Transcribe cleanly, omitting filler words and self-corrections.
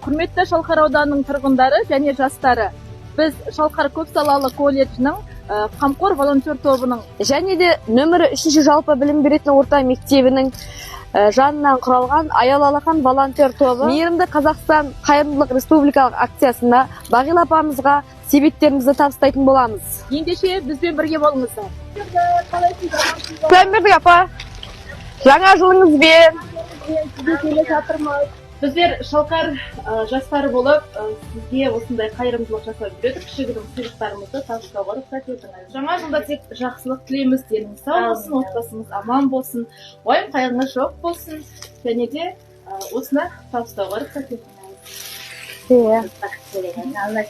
Құрметті Шалқар ауданының тұрғындары және жастары, біз Шалқар көпсалалы колледжінің қамқор волонтер тобының және де нөмірі 3 жалпы білім беретін орта мектебінің жанынан құралған Аял Алақан волонтер тобы мейірімді Қазақстан қайырымдылық республикалық акциясында Бағила апамызға себеттерімізді табыстайтын боламыз. Ендеше бізбен бірге болыңыздар. Сәлеметсіз апа. Жаңа жылыңызбен. Сізге келе жатырмыз. Біздер Шалқар жастары болып, сізге осындай қайырымдылық жасап жүредік. Кішігірім сыйлықтарымызды табыстауға рұқсат етіңіз. Жаңа жылда тек жақсылық тілейміз, деніңіз сау болсын, отбасыңыз аман болсын, уайым қайғыңыз жоқ болсын, және де осыны табыстауға рұқсат етіңіз. Иә. Алла